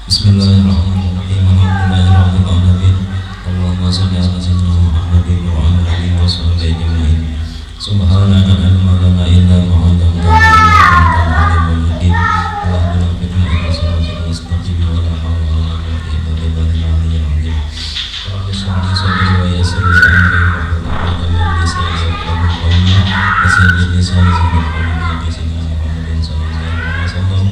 Bismillahirrahmanirrahim. Alhamdulillahirabbil alamin. Allahumma shalli ala sayyidina Muhammadin wa ala alihi wa sahbihi ajma'in. Subhanaka la ilma lana illa ma 'allamtana innaka antal alimul hakim. Allahumma bika ila siratal mustaqim wa la hawla wa la quwwata illa billahil aliyyil azim. Rabbi shrah li sadri wa yassir li amri wa hlul 'uqdatam min lisani yafqahu qawli. Sayyidil lisani sayyidil qawli sayyidina Muhammadin sallallahu alaihi wasallam.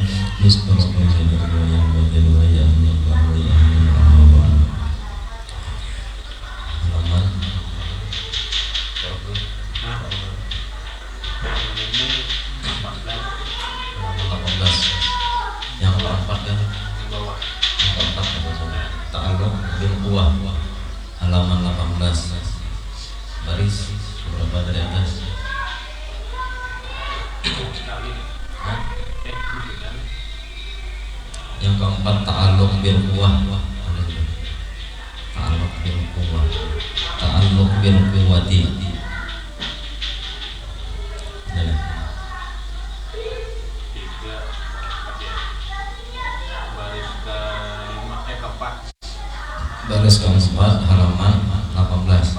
Halaman 18 baris berapa dari atas? Yang keempat ta'alluq bil quwwah. Ta'alluq bil quwwah. Ta'alluq bil quwwati. Baris keempat halaman 18.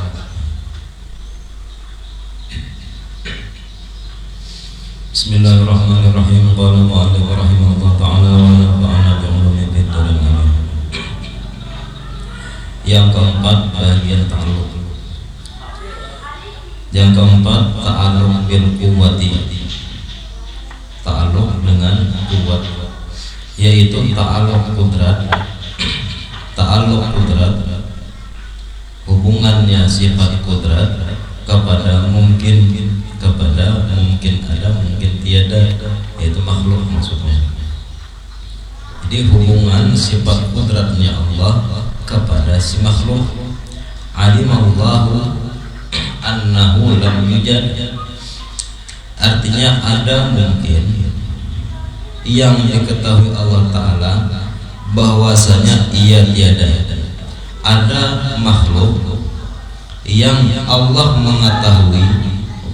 Bismillahirrahmanirrahim. Qala mu'allif rahimahullah ta'ala wa nafa'ana bi'ulumi fid darin amin. Yang keempat bagian ta'alluq. Yang keempat ta'alluq bil quwwati. Ta'alluq dengan kuwat, yaitu ta'alluq qudrat. Ta'alluq qudrat, hubungannya sifat qudrat kepada mungkin ada, mungkin tiada, yaitu makhluk maksudnya. Jadi hubungan sifat qudratnya Allah kepada si makhluk. Alimallahu annahu lam yujad, artinya ada mungkin yang diketahui Allah Ta'ala bahwasanya ia tiada. Ada makhluk yang Allah mengetahui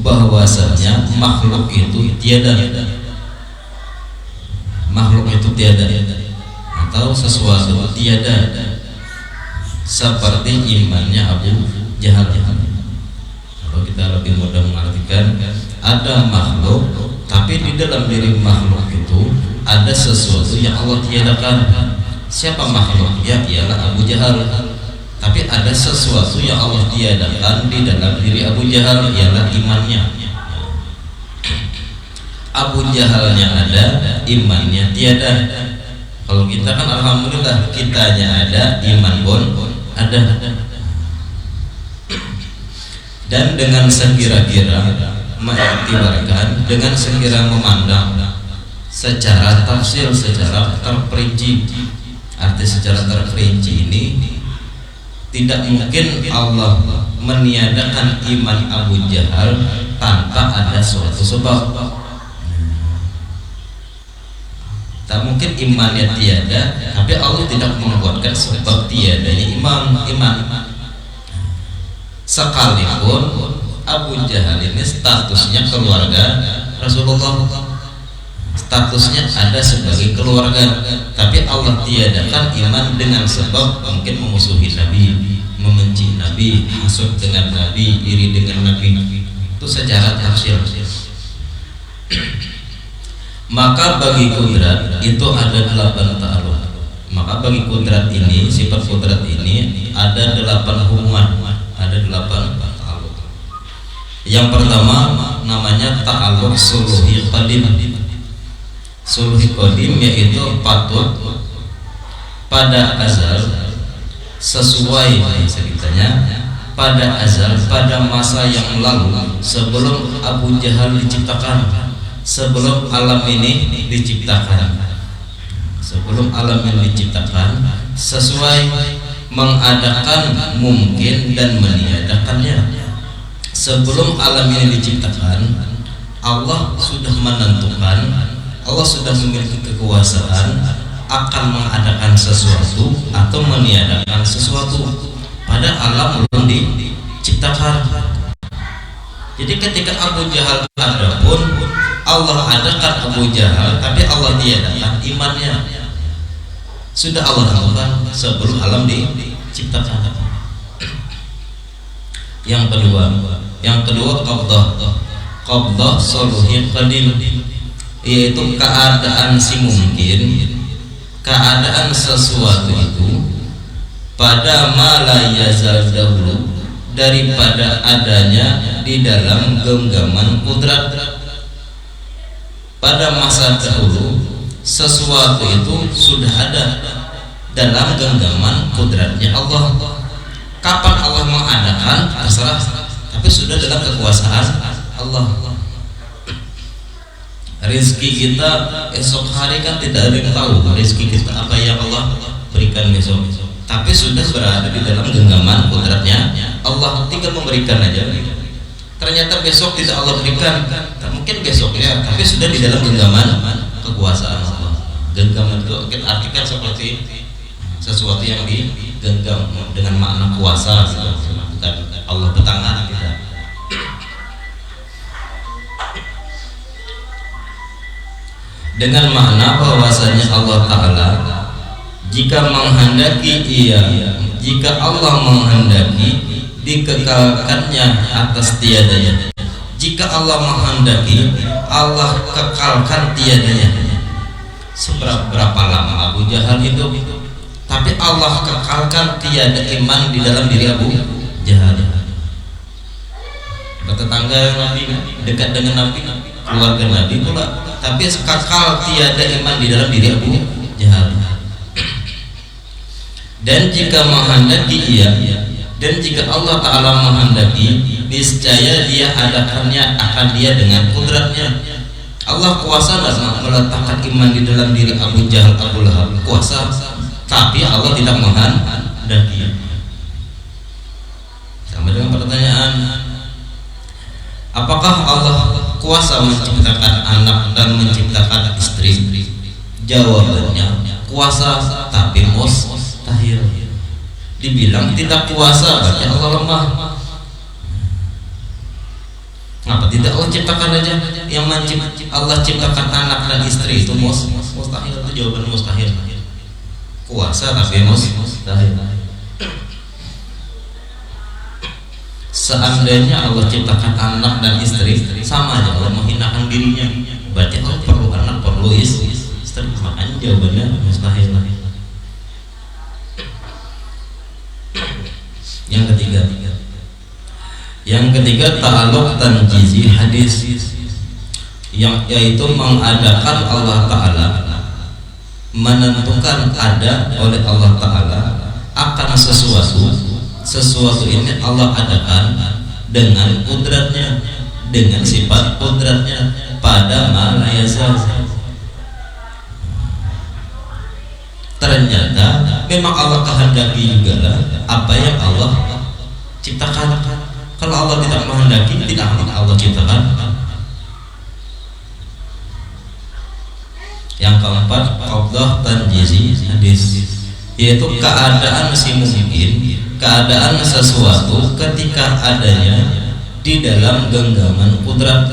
bahwasanya makhluk itu tiada. Makhluk itu tiada atau sesuatu tiada, seperti imannya Abu Jahal. Kalau kita lebih mudah mengartikan, ada makhluk tapi di dalam diri makhluk itu ada sesuatu yang Allah tiadakan. Siapa makhluk? Ya ialah Abu Jahal. Tapi ada sesuatu yang Allah tiadakan di dalam diri Abu Jahal, ialah imannya. Abu Jahalnya ada, imannya tiada. Kalau kita kan alhamdulillah, kitanya ada, iman pun ada. Dan dengan sekira-kira mengiktibarkan, dengan sekira memandang secara tafsir, secara terperinci. Arti secara terperinci ini, tidak mungkin Allah meniadakan iman Abu Jahal tanpa ada suatu sebab. Tak mungkin imannya tiada, tapi Allah tidak membuatkan sebab tiadanya iman. Sekalipun Abu Jahal ini statusnya keluarga Rasulullah, statusnya ada sebagai keluarga, tapi Allah tiadakan iman dengan sebab mungkin memusuhi Nabi, membenci Nabi, hasud dengan Nabi, iri dengan Nabi. Itu secara tafsir. Maka bagi kudrat itu ada 8 ta'alluq. Maka bagi kudrat ini, sifat kudrat ini ada 8 hubungan, ada 8 ta'alluq. Yang pertama namanya ta'alluq suluhi qadim. Suluhi qadim yaitu patut pada azal, sesuai ceritanya pada azal, pada masa yang lalu, sebelum Abu Jahal diciptakan, sebelum alam ini diciptakan, sebelum alam ini diciptakan, sesuai mengadakan mungkin dan meniadakannya. Sebelum alam ini diciptakan, Allah sudah menentukan, Allah sudah memiliki kekuasaan akan mengadakan sesuatu atau meniadakan sesuatu pada alam belum diciptakan. Jadi ketika Abu Jahal ada pun Allah adakan Abu Jahal, tapi Allah tiadakan imannya. sudah Allah tentukan sebelum alam diciptakan. Yang kedua qabdah soluhi qadim, yaitu keadaan si mungkin, keadaan sesuatu itu pada ma la yazal dahulu, daripada adanya di dalam genggaman kudrat. Pada masa dahulu sesuatu itu sudah ada dalam genggaman kudratnya Allah. Kapan Allah mengadakan terserah, tapi sudah dalam kekuasaan Allah. Rezeki kita esok hari kan tidak ada yang tahu rezeki kita apa yang Allah berikan besok, tapi sudah berada di dalam genggaman kudratnya Allah. Tinggal memberikan aja. Ternyata besok tidak Allah berikan, mungkin besoknya, tapi sudah di dalam genggaman kekuasaan Allah. Genggaman itu kita artikan seperti sesuatu yang digenggam dengan makna kuasa, bukan Allah bertangan, tidak. Dengan makna bahwasanya Allah Ta'ala jika menghendaki jika Allah menghendaki dikekalkannya atas tiadanya. Jika Allah menghendaki, Allah kekalkan tiadanya. Seberapa lama Abu Jahal hidup, tapi Allah kekalkan tiada iman di dalam diri Abu Jahal. Tetangga Nabi, dekat dengan Nabi, keluarga Nabi pula, tapi kekal tiada iman di dalam diri Abu Jahal. Dan jika menghendaki dan jika Allah Ta'ala menghendaki, niscaya dia adakannya akan dia dengan kudratnya. Allah kuasa meletakkan iman di dalam diri Abu Jahal, Abu Lahab, kuasa, tapi Allah tidak menghendaki. Sama dengan pertanyaan, apakah Allah kuasa menciptakan anak dan menciptakan istri? Jawabannya kuasa, tapi mustahil. Dibilang tidak kuasa, berarti Allah lemah. Kenapa tidak Allah ciptakan aja? Yang Allah ciptakan anak dan istri itu mustahil. Itu jawaban mustahil. Kuasa tapi mustahil. Seandainya Allah ciptakan anak dan istri, sama aja Allah menghinakan dirinya. Berarti Allah perlu anak, perlu istri. Makanya jawabannya mustahil. Yang ketiga ta'alluq tanjizi hadis, yaitu mengadakan Allah Ta'ala, menentukan ada oleh Allah Ta'ala akan sesuatu ini Allah adakan dengan kudratnya, dengan sifat kudratnya pada ma la yazal. Ternyata memang Allah kehendaki juga lah apa yang Allah ciptakan. Kalau Allah tidak menghendaki, tidak akan Allah ciptakan. Yang keempat, qabdah tanjizi hadis, yaitu keadaan si mungkin, keadaan sesuatu ketika adanya di dalam genggaman kudrat.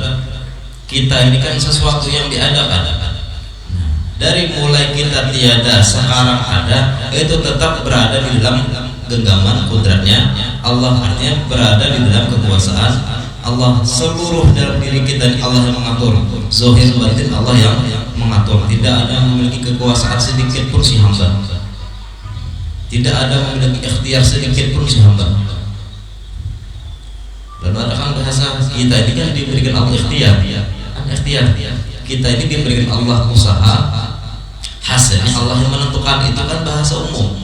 Kita ini kan sesuatu yang diadakan. Dari mulai kita tiada sekarang ada, itu tetap berada di dalam genggaman kudratnya Allah, artinya berada di dalam kekuasaan Allah. Seluruh dalam diri kita Allah yang mengatur, zahir batin Allah yang mengatur. Tidak ada yang memiliki kekuasaan sedikit pun si hamba, tidak ada memiliki ikhtiar sedikit pun si hamba. Lalu ada kan bahasa kita ini kan diberikan Allah ikhtiar. Kita ini diberikan Allah usaha, hasilnya Allah yang menentukan. Itu kan bahasa umum.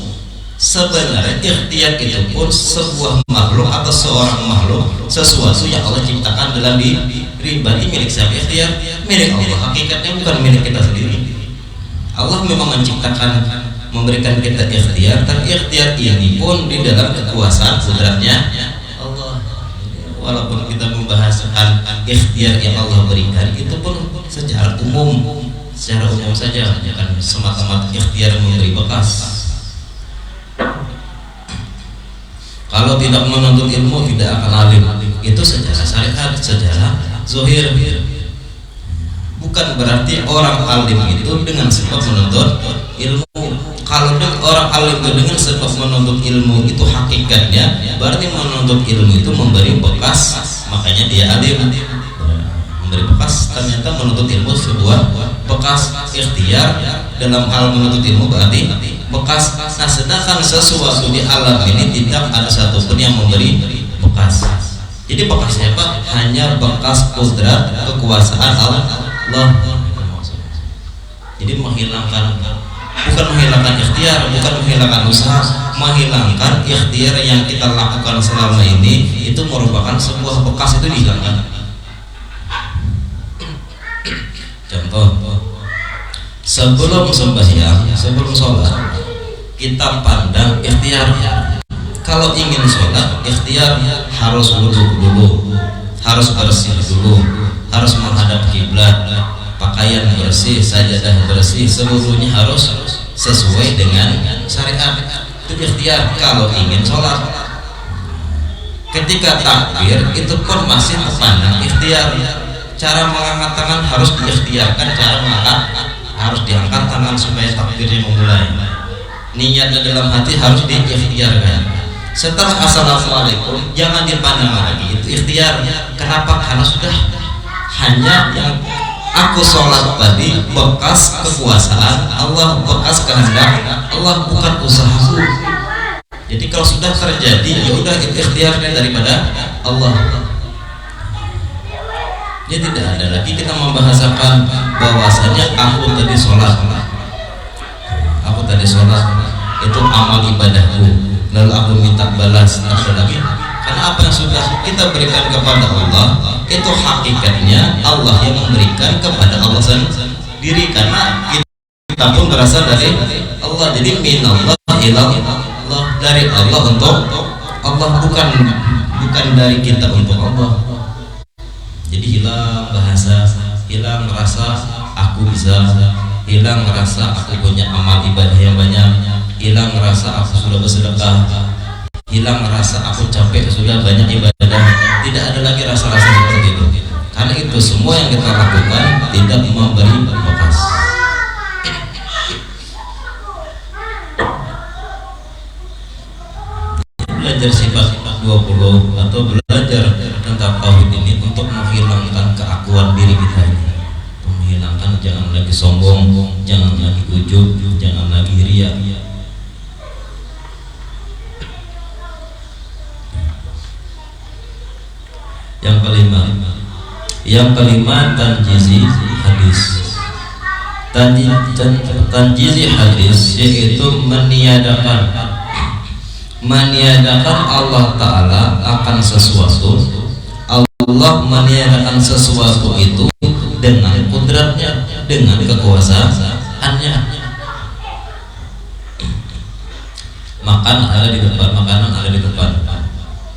Sebenarnya ikhtiar itu pun sebuah makhluk atau seorang makhluk, sesuatu yang Allah ciptakan dalam diri. Berarti milik siapa ikhtiar? Milik Allah. Hakikatnya bukan milik kita sendiri. Allah memang menciptakan, memberikan kita ikhtiar, tapi ikhtiar ini pun di dalam kekuasaan kudratnya Allah. Walaupun kita membahasakan ikhtiar yang Allah berikan, itu pun secara umum saja, bukan semata-mata ikhtiar memberi bekas. Kalau tidak menuntut ilmu tidak akan alim. Itu secara syariat, secara zahir. Bukan berarti orang alim itu dengan sebab menuntut ilmu. Kalau orang alim dengan sebab menuntut ilmu itu hakikatnya berarti menuntut ilmu itu memberi bekas, makanya dia alim. Memberi bekas, ternyata menuntut ilmu sebuah bekas ikhtiar dalam hal menuntut ilmu berarti bekas. Nah, sedangkan sesuatu di alam ini tidak ada satupun yang memberi bekas. Jadi bekasnya apa? Hanya bekas kudrat kekuasaan Allah. Jadi menghilangkan, bukan menghilangkan ikhtiar, bukan menghilangkan usaha, menghilangkan ikhtiar yang kita lakukan selama ini itu merupakan sebuah bekas, itu dihilangkan. Contoh, sebelum sembahyang, sebelum sholat kita pandang ikhtiar. Kalau ingin sholat ikhtiar harus wudhu dulu, harus bersih dulu, harus menghadap kiblat, pakaian bersih, sajadah bersih, seluruhnya harus sesuai dengan syariat. Itu ikhtiar kalau ingin sholat. Ketika takbir itu pun masih terpandang ikhtiar. Cara mengangkat tangan harus diikhtiarkan, cara mengangkat harus diangkat tangan supaya takbirnya memulai. Niatnya dalam hati harus diikhtiarkan. Setelah assalamualaikum jangan dipandang lagi, itu ikhtiar. Kenapa? Karena sudah hanya yang aku sholat tadi bekas kekuasaan Allah, bekas kehendak Allah, bukan usahaku. Jadi kalau sudah terjadi ya udah, itu ikhtiarnya daripada Allah. Jadi tidak ada lagi kita membahasakan bahwasanya aku tadi sholat itu amal ibadahku, lalu aku minta balas. Tak ada lagi, karena apa yang sudah kita berikan kepada Allah itu hakikatnya Allah yang memberikan kepada Allah sendiri, karena kita pun berasal dari Allah. Jadi minallah ilallah, dari Allah untuk Allah, bukan dari kita untuk Allah. Jadi hilang bahasa, hilang rasa aku bisa, hilang rasa aku punya amal ibadah yang banyak, hilang rasa aku sudah bersedekah, hilang rasa aku capek sudah banyak ibadah. Tidak ada lagi rasa-rasa seperti itu, karena itu semua yang kita lakukan tidak memberi bekas. Belajar sifat 20 atau belajar tentang tauhid ini untuk menghilangkan keakuan diri kita ini, menghilangkan, jangan lagi sombong, jangan lagi ujub, jangan lagi riya. Yang kelima tanjizi hadis. Tanjizi hadis yaitu meniadakan Allah Ta'ala akan sesuatu. Allah meniadakan sesuatu itu dengan kudratnya, dengan kekuasaannya. Makanan ada di depan,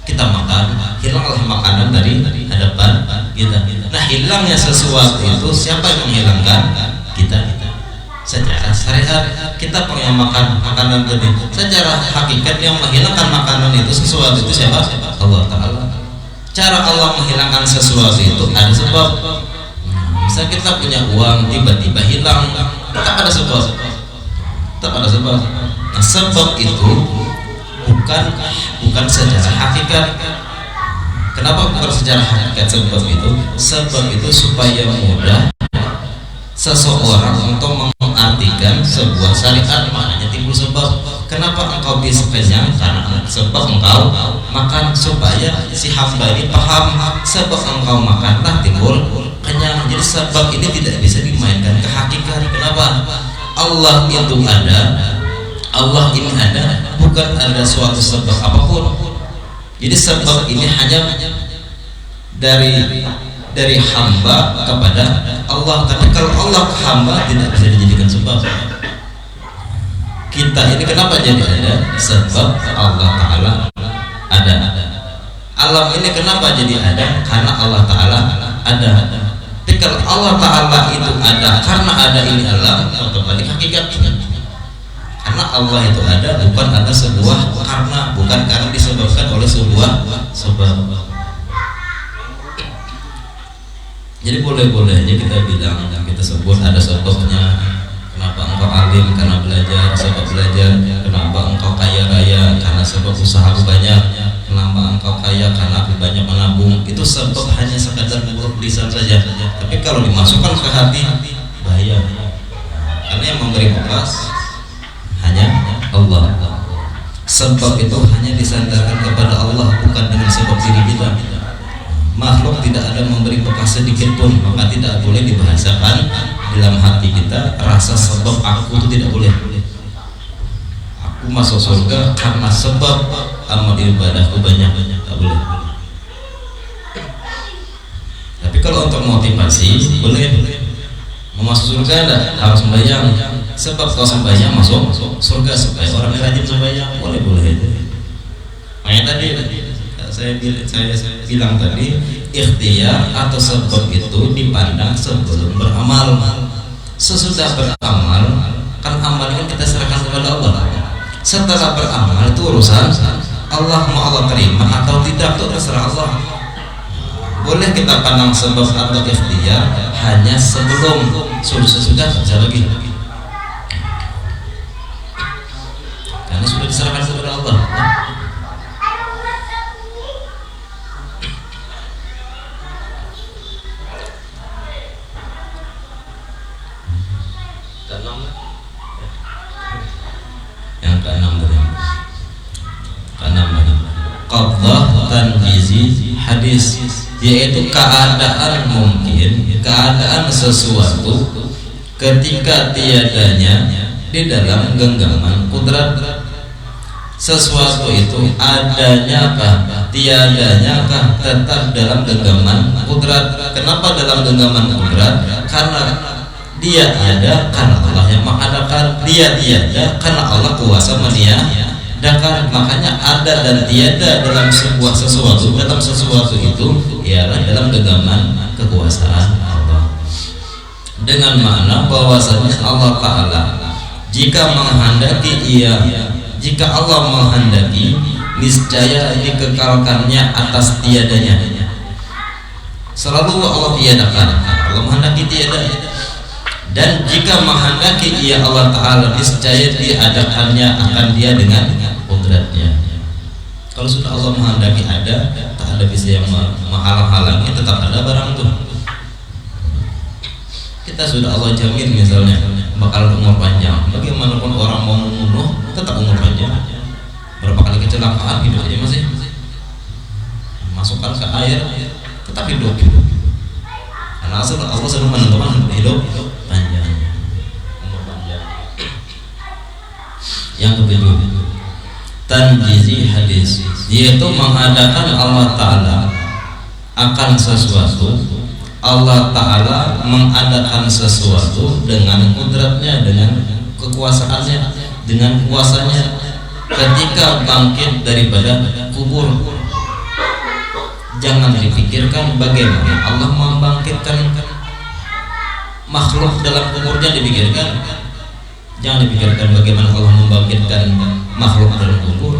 kita makan, hilanglah makanan dari hadapan kita. Nah, hilangnya sesuatu itu siapa yang menghilangkan? Kita. Secara syariat kita punya makan makanan tadi, secara hakikat yang menghilangkan makanan itu sesuatu itu siapa? Allah Ta'ala. Cara Allah menghilangkan sesuatu itu ada sebab. Bisa kita punya uang tiba-tiba hilang, tetap ada sebab. Nah, sebab itu bukan secara hakikat. Kenapa bukan secara hakikat sebab itu? Sebab itu supaya mudah seseorang untuk mengartikan sebuah syariat, maknanya timbul sebab. Kenapa engkau bisa kenyang? Karena sebab engkau makan. Supaya si hamba ini paham, sebab engkau makanlah timbul kenyang. Jadi sebab ini tidak bisa dimainkan ke hakikat. Kenapa? Allah itu ada, Allah ini ada, bukan ada suatu sebab apapun. Jadi sebab ini hanya dari hamba kepada Allah. Tapi kalau Allah ke hamba tidak bisa dijadikan sebab. Kita ini kenapa jadi ada? Sebab Allah Ta'ala ada. Alam ini kenapa jadi ada? Karena Allah Ta'ala ada. Tapi kalau Allah Ta'ala itu ada karena ada ini alam, kembali hakikat. Karena Allah itu ada bukan ada sebuah karena, bukan karena disebabkan oleh sebuah sebab. Jadi boleh-boleh aja kita bilang, kita sebut ada sebabnya. Kenapa engkau alim karena belajar, sebab belajar. Kenapa engkau kaya raya? Karena sebab usaha banyak. Kenapa engkau kaya? Karena banyak menabung. Itu sebab hanya sekadar mulut lisan saja. Tapi kalau dimasukkan ke hati, bahaya. Karena yang memberi bekas hanya Allah. Sebab itu hanya disandarkan kepada Allah, bukan dengan sebab diri kita. Makhluk tidak ada memberi bekas sedikit pun, maka tidak boleh dibahasakan dalam hati kita rasa sebab aku itu tidak boleh. Aku masuk surga karena sebab amal ibadahku banyak, tak boleh. Tapi kalau untuk motivasi boleh. Mau masuk surga enggak? Harus sembahyang. Sebab kalau sembahyang masuk surga, supaya orang yang rajin sembahyang boleh aja. Makanya tadi saya bilang tadi, ikhtiar atau sebab itu dipandang sebelum beramal. Sesudah beramal, kan amal kan kita serahkan kepada Allah. Setelah beramal itu urusan Allah, mau Allah terima atau tidak itu terserah Allah. Boleh kita pandang sebab atau ikhtiar hanya sebelum, sesudah bisa lagi. Karena sudah diserahkan kepada Allah. Yang keenam tadi. Qaddah tanjizi hadis, yaitu keadaan mungkin, keadaan sesuatu ketika tiadanya di dalam genggaman kudrat. Sesuatu itu adanya kah, tiadanya kah, tetap dalam genggaman kudrat. Kenapa dalam genggaman kudrat? Karena dia ada karena Allah yang mengadakan, dia tiada karena Allah kuasa meniadakan. Makanya ada dan tiada dalam sebuah sesuatu, dalam sesuatu itu ialah dalam genggaman kekuasaan Allah. Dengan makna bahwasanya Allah Ta'ala jika menghendaki, jika Allah menghendaki, niscaya dikekalkannya atas tiadanya. Selalu Allah tiadakan, Allah menghendaki tiada. Dan jika menghendaki Allah Ta'ala, niscaya diadakannya akan dia dengan qudratnya. Kalau sudah Allah menghendaki ada, tak ada bisa yang menghalang-halangi, tetap ada barang itu. Kita sudah Allah jamin misalnya bakal umur panjang, bagaimanapun orang mau membunuh tetap umur panjang. Berapa kali kecelakaan hidup aja masih masukkan ke air tetap hidup. Karena Allah sudah menentukan hidup panjang, umur panjang. Yang ketujuh, tanjizi hadis, yaitu mengadakan Allah Ta'ala akan sesuatu. Allah Ta'ala mengadakan sesuatu dengan kudratnya, dengan kekuasaannya, dengan kuasanya. Ketika bangkit daripada kubur, jangan dipikirkan bagaimana Allah membangkitkan makhluk dalam kuburnya, dipikirkan. Jangan dipikirkan bagaimana Allah membangkitkan makhluk dalam kubur.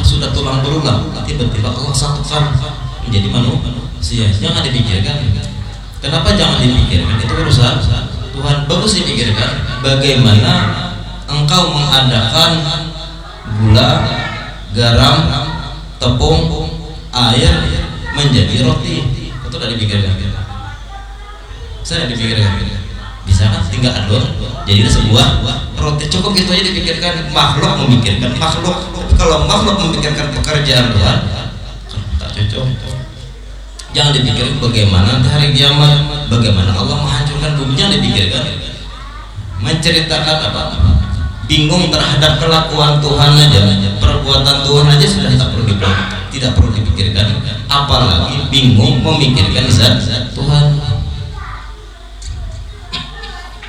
Sudah tulang belulang, tiba-tiba Allah satukan menjadi manusia. Jangan dipikirkan. Kenapa jangan dipikirkan? Itu urusan Tuhan. Bagus dipikirkan bagaimana engkau mengadakan gula, garam, tepung, air menjadi roti. Itu sudah dipikirkan. Saya dipikirkan. Bisa kan tinggal adon jadi sebuah roti, cukup itu aja dipikirkan. Makhluk memikirkan makhluk. Kalau makhluk memikirkan pekerjaan Tuhan, tak cocok. Jangan dipikirkan bagaimana nanti hari kiamat, bagaimana Allah menghancurkan bumi. Jangan dipikirkan. Menceritakan apa? Bingung terhadap kelakuan Tuhan aja, perbuatan Tuhan aja sudah tidak perlu dipikirkan, apalagi bingung memikirkan zat Tuhan.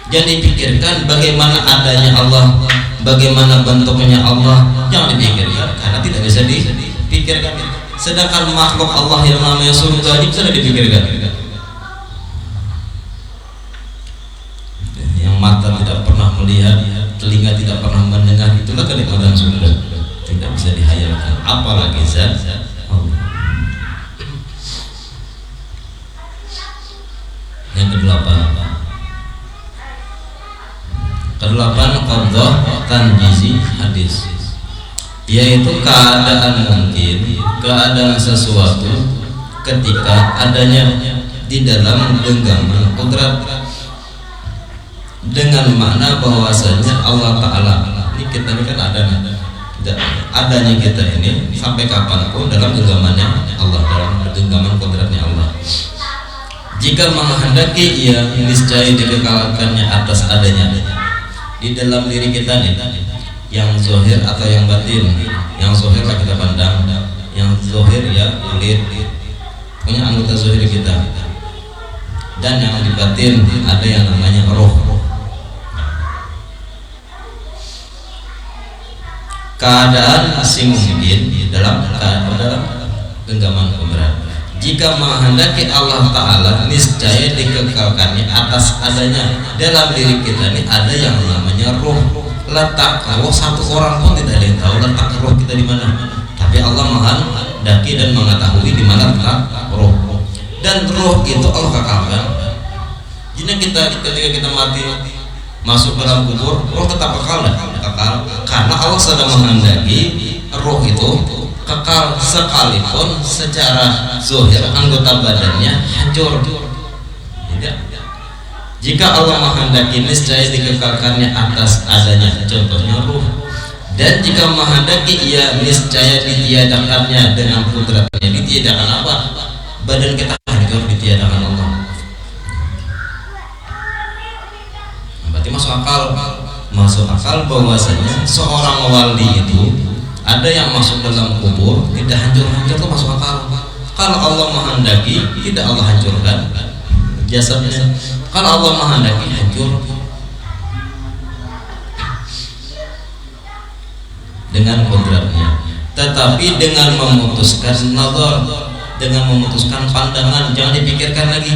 Jangan dipikirkan bagaimana adanya Allah, bagaimana bentuknya Allah. Jangan dipikirkan karena tidak bisa dipikirkan. Sedangkan makhluk Allah yang namanya surga ini bisa dipikirkan. Yang mata tidak pernah melihat, telinga tidak pernah mendengar, itulah kenikmatan surga. Tidak bisa dihayalkan, apalagi zat Allah. Yang kedelapan, Kedelapan qadha tanjizi hadis, yaitu keadaan mungkin, keadaan sesuatu ketika adanya di dalam genggaman kudrat, dengan makna bahwasanya Allah Ta'ala ini kita ini kan adanya kita ini sampai kapanpun dalam genggamannya Allah, dalam genggaman kudratnya Allah. Jika menghendaki ia niscaya dikekalkannya atas adanya di dalam diri kita nih, yang zahir atau yang batin. Yang zahir lah kita pandang, yang zahir ya kulit, punya anggota zahir kita, dan yang di batin ada yang namanya roh. Keadaan asing mungkin dalam genggaman kudrat, jika menghendaki Allah Ta'ala niscaya dikekalkannya atas adanya. Dalam diri kita ini ada yang namanya roh. Letak roh satu orang pun tidak ada yang tahu letak roh kita di mana, tapi Allah menghendaki dan mengetahui di mana letak roh. Dan roh itu Allah kekalkan. Jadi ketika kita mati masuk dalam kubur, roh tetap kekal, karena Allah sedang menghendaki roh itu kekal sekalipun secara zahir anggota badannya hancur. Jika Allah menghendaki niscaya dikekalkannya atas adanya, contohnya ruh. Dan jika menghendaki ia niscaya ditiadakannya dengan kudratnya. Ditiadakan apa? Badan kita hancur, ditiadakan Allah. Berarti masuk akal bahwasanya seorang wali itu ada yang masuk dalam kubur tidak hancur-hancur, itu masuk akal. Kalau Allah menghendaki tidak Allah hancurkan jasadnya. Kalau Allah menghendaki hancur dengan kodratnya. Tetapi dengan memutuskan nazar, dengan memutuskan pandangan, jangan dipikirkan lagi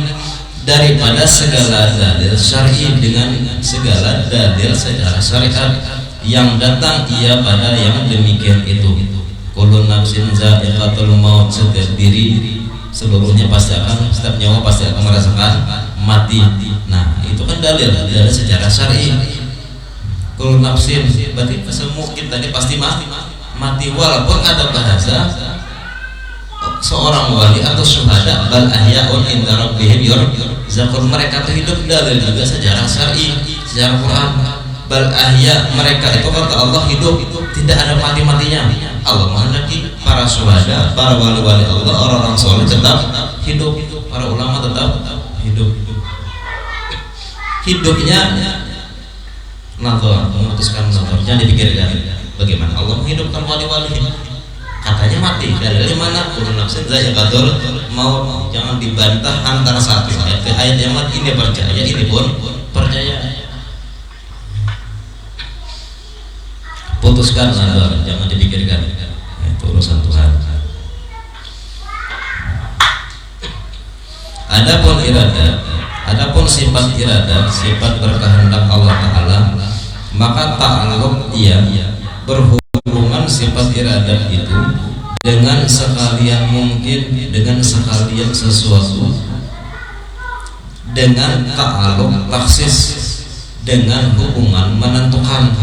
daripada segala dalil syar'i, dengan segala dalil secara syariat yang datang ia pada yang demikian itu. Kullu nafsin za'iqatul maut, setiap diri seluruhnya pasti akan, setiap nyawa pasti akan merasakan mati. Nah, itu kan dalil secara syar'i. Kullu nafsin berarti semua kita ini pasti mati. Walaupun ada bahasa seorang wali atau syuhada, bal ahya'un inda rabbihim yurzaqun, mereka itu hidup, dalil juga secara syar'i, secara Quran. Bal ahya, mereka itu kata Allah hidup, tidak ada mati-matinya. Allah menghendaki para syuhada, para wali-wali Allah, orang-orang soleh tetap hidup, para ulama tetap hidup. Hidupnya nazar, memutuskan nazar, jangan dipikirkan bagaimana Allah menghidupkan wali-wali. Katanya mati, dari mana? Kullu nafsin za'iqatul maut. Jangan dibantah antara satu ayat ke ayat yang ini percaya, ini pun percaya. Putuskan nazar, jangan dipikirkan, itu urusan Tuhan. Adapun iradah, adapun sifat iradah, sifat berkehendak Allah Ta'ala, maka ta'alluq ia berhubungan sifat iradah itu dengan sekalian mungkin, dengan sekalian sesuatu, dengan ta'alluq taksis, dengan hubungan menentukan.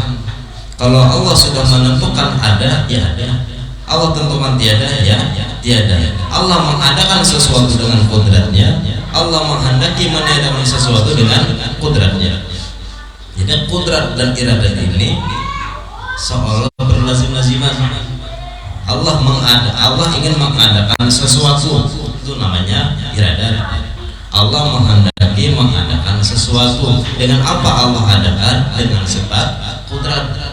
Kalau Allah sudah menentukan ada, ya ada. Allah tentukan tiada, ya tiada. Allah mengadakan sesuatu dengan kudratnya, Allah menghendaki meniadakan sesuatu dengan kudratnya. Jadi kudrat dan iradah ini seolah berlazim-laziman. Allah ingin mengadakan sesuatu, itu namanya iradah. Allah menghendaki mengadakan sesuatu, dengan apa Allah adakan? Dengan sifat kudrat.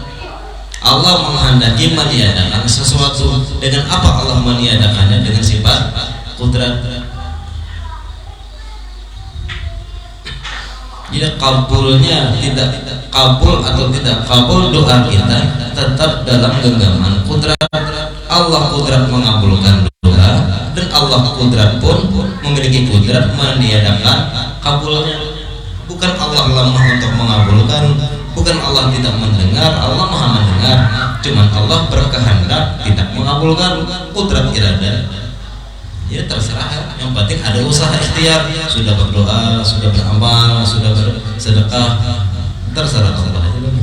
Allah menghendaki meniadakan sesuatu, dengan apa Allah meniadakannya? Dengan sifat kudrat. Jadi kabulnya, tidak kabul atau tidak kabul doa kita tetap dalam genggaman kudrat. Allah kudrat mengabulkan doa, dan Allah kudrat pun memiliki kudrat meniadakan kabulnya. Bukan Allah lemah untuk mengabulkan, bukan Allah tidak mendengar, Allah maha mendengar. Cuman Allah berkehendak tidak mengabulkan. Kudrat iradah ya terserah, yang penting ada usaha ikhtiar, sudah berdoa, sudah beramal, sudah bersedekah, terserah Allah aja lah.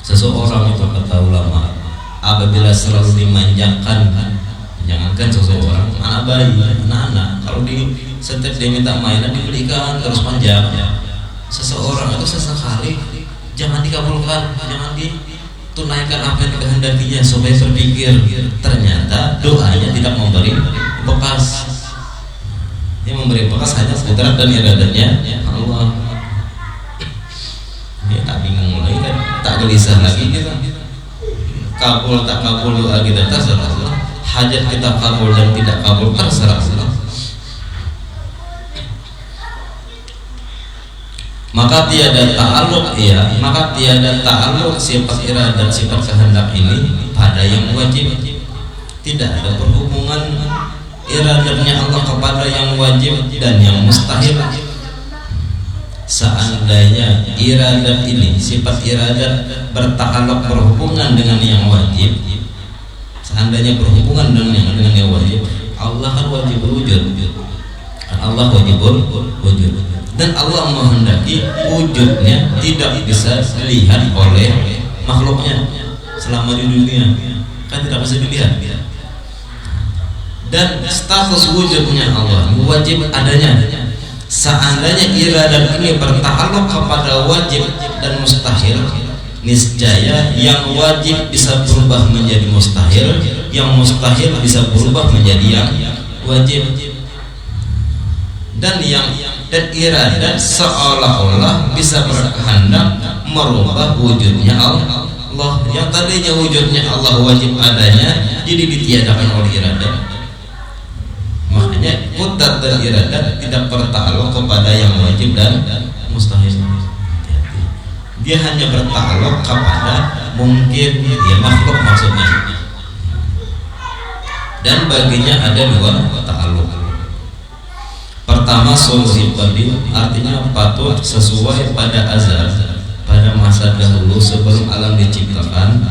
Seseorang itu kata ulama, apabila selalu dimanjakan, jangankan seseorang, anak bayi, anak-anak, kalau di setiap dia minta mainan dibelikan terus panjang. Seseorang itu sesekali jangan dikabulkan, jangan ditunaikan apa yang dikehendakinya, supaya berpikir ternyata doanya tidak memberi bekas. Yang memberi bekas hanya kudrat dan iradatnya Allah. Ya tak bingung lagi kan, tak gelisah lagi kita. Kabul tak kabul doa kita terserah Allah. Hajat kita kabul dan tidak kabul terserah Allah. Maka tiada ta'alluq sifat iradat, sifat kehendak ini pada yang wajib. Tidak ada perhubungan iradatnya Allah kepada yang wajib dan yang mustahil. Seandainya iradat ini, sifat iradat bertakaluk, berhubungan dengan yang wajib, seandainya berhubungan dengan yang wajib, Allah kan wajib wujud, Allah wajib wujud, dan Allah menghendaki wujudnya tidak bisa dilihat oleh makhluknya selama di dunia, kan tidak bisa dilihat. Dan status wujudnya Allah wajib adanya. Seandainya iradat ini bertakaluk kepada wajib dan mustahil, niscaya yang wajib bisa berubah menjadi mustahil, yang mustahil bisa berubah menjadi yang wajib. Dan iradat seolah-olah bisa berkehendak merubah wujudnya Allah. Yang tadinya wujudnya Allah wajib adanya jadi ditiadakan oleh iradat. Makanya qudrat dan iradat tidak bertakluk kepada yang wajib dan mustahil. Dia hanya bertakluk kepada mungkin, ya makhluk maksudnya. Dan baginya ada dua ta'alluq. Pertama solusi qadim, artinya patut sesuai pada azal, pada masa dahulu sebelum alam diciptakan,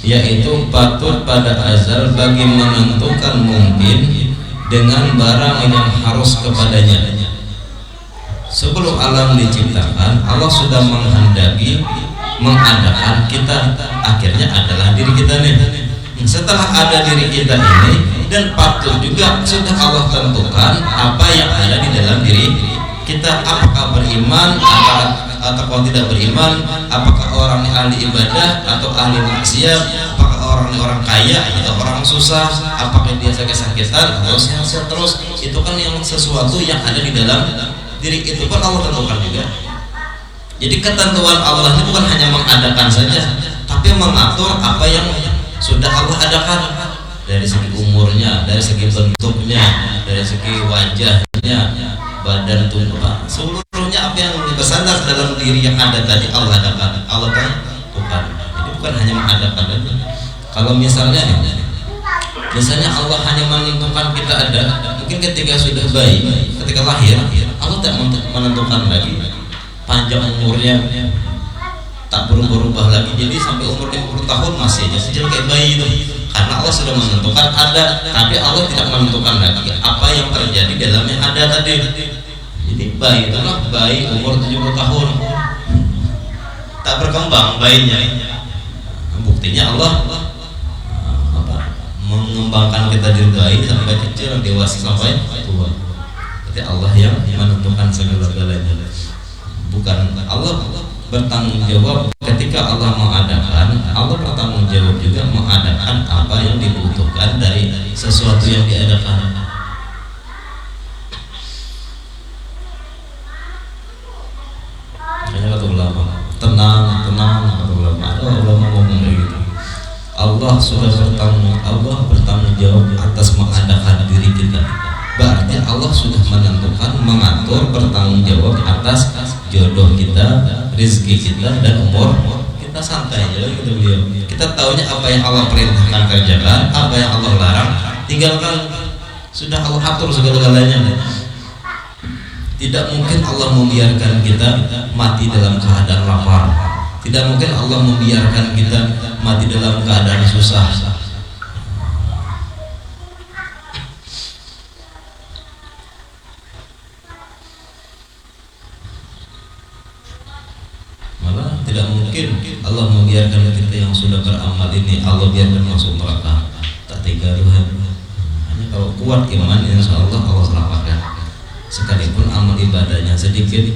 yaitu patut pada azal bagi menentukan mungkin dengan barang yang harus kepadanya. Sebelum alam diciptakan, Allah sudah menghendaki mengadakan kita, akhirnya adalah diri kita nih. Setelah ada diri kita ini, dan patut juga sudah Allah tentukan apa yang ada di dalam diri kita, apakah beriman atau tidak beriman, apakah orang ahli ibadah atau ahli maksiat, apakah orang kaya atau orang susah, apakah dia sakit-sakitan atau sehat-sehat terus. Itu kan yang sesuatu yang ada di dalam diri, itu kan Allah tentukan juga. Jadi ketentuan Allah ini bukan hanya mengadakan saja, tapi mengatur apa yang sudah Allah adakan, dari segi umurnya, dari segi bentuknya, dari segi wajahnya, badan tubuh, seluruhnya apa yang bersandar dalam diri yang ada tadi Allah adakan, Allah tentukan. Jadi bukan hanya mengadakan saja. Kalau misalnya Allah hanya menentukan kita ada, mungkin ketika sudah bayi, ketika lahir, Allah tak menentukan lagi panjang umurnya, tak berubah lagi, jadi sampai umur 50 tahun masih aja kecil kayak bayi itu, karena Allah sudah menentukan ada, tapi Allah tidak menentukan lagi apa yang terjadi dalam yang ada tadi. Jadi bayi itulah bayi umur 70 tahun tak berkembang bayinya, buktinya Allah mengembangkan kita dari bayi sampai kecil, dewasa sampai tua. Jadi Allah yang menentukan segala-galanya, bukan Allah bertanggung jawab ketika Allah mengadakan. Allah bertanggung jawab juga mengadakan apa yang dibutuhkan dari sesuatu yang diadakan. Hanya kata ulama, tenang, kata ulama. Ada ulama ngomong begitu. Allah bertanggung jawab atas mengadakan diri kita. Berarti Allah sudah menentukan, mengatur, bertanggung jawab atas jodoh kita, rezeki kita, dan umur kita. Santai aja gitu beliau. Kita taunya apa yang Allah perintahkan kerjakan, apa yang Allah larang tinggalkan. Sudah Allah atur segala-galanya. Tidak mungkin Allah membiarkan kita mati dalam keadaan lapar. Tidak mungkin Allah membiarkan kita mati dalam keadaan susah. Tidak mungkin Allah membiarkan kita yang sudah beramal ini Allah biarkan masuk neraka. Tak tega Tuhan. Hanya kalau kuat iman, insya Allah Allah selamatkan. Sekalipun amal ibadahnya sedikit,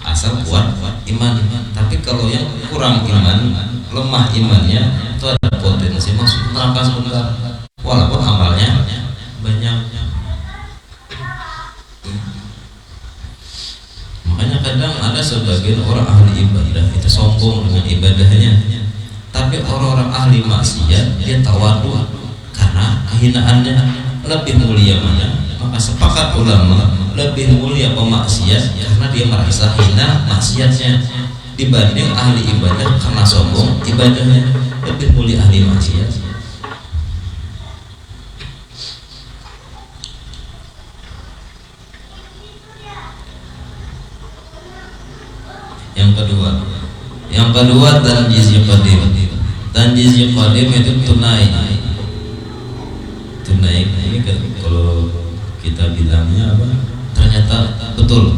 asal kuat iman. Tapi kalau yang kurang iman, lemah imannya, itu ada potensi masuk neraka sebentar. Walaupun amalnya banyak. Makanya kadang ada sebagian orang ahli ibadah itu sombong dengan ibadahnya, tapi orang-orang ahli maksiat dia tawadu karena kehinaannya lebih mulia mana. Maka sepakat ulama lebih mulia pemaksiat karena dia merasa hina maksiatnya dibanding ahli ibadah karena sombong ibadahnya. Lebih mulia ahli maksiat. Yang kedua tanjiz qadim. Tanjiz qadim itu tunai. Ini kalau kita bilangnya apa? Ternyata betul.